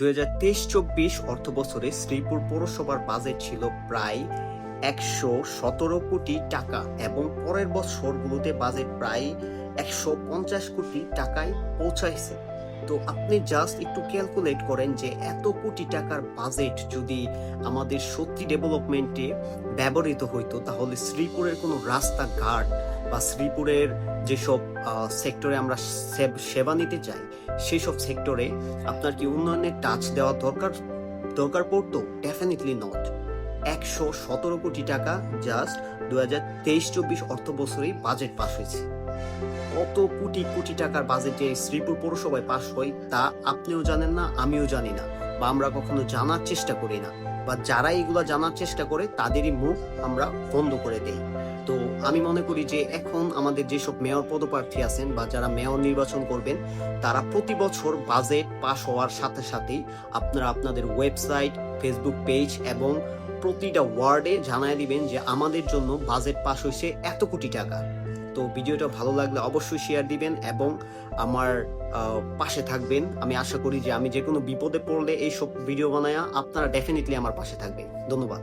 2023-24 অর্থবছরে শ্রীপুর পৌরসভার বাজেট ছিল প্রায় 117 কোটি টাকা এবং পরের বছরগুলোতে বাজেট প্রায় 150 কোটি টাকায় পৌঁছাইছে। তো আপনি জাস্ট একটু ক্যালকুলেট করেন যে এত কোটি টাকার বাজেট যদি আমাদের সত্যি ডেভেলপমেন্টে ব্যবহৃত হইতো, তাহলে শ্রীপুরের কোনো রাস্তাঘাট বা শ্রীপুরের যেসব সেক্টরে আমরা সেবা নিতে চাই সেই সব সেক্টরে আপনার কি উন্নয়নের টাচ দেওয়া দরকার পড়তো? Definitely not. 117 কোটি টাকা জাস্ট 2023-24 অর্থ বছরেই বাজেট পাস হয়েছে। কত কোটি কোটি টাকার বাজেটে শ্রীপুর পৌরসভায় পাস হয় তা আপনিও জানেন না, আমিও জানি না, বা আমরা কখনো জানার চেষ্টা করি না, বা যারা এগুলা জানার চেষ্টা করে তাদেরই মুখ আমরা বন্ধ করে দেই। তো আমি মনে করি যে এখন আমাদের যেসব মেয়র পদপ্রার্থী আছেন বা যারা মেয়র নির্বাচন করবেন, তারা প্রতি বছর বাজেট পাস হওয়ার সাথে সাথেই আপনারা আপনাদের ওয়েবসাইট, ফেসবুক পেজ এবং প্রতিটা ওয়ার্ডে জানায় দিবেন যে আমাদের জন্য বাজেট পাস হয়েছে এত কোটি টাকা। তো ভিডিওটা ভালো লাগলে অবশ্যই শেয়ার দিবেন এবং আমার পাশে থাকবেন। আমি আশা করি যে আমি যে কোনো বিপদে পড়লে এইসব ভিডিও বানায়া আপনারা ডেফিনেটলি আমার পাশে থাকবেন। ধন্যবাদ।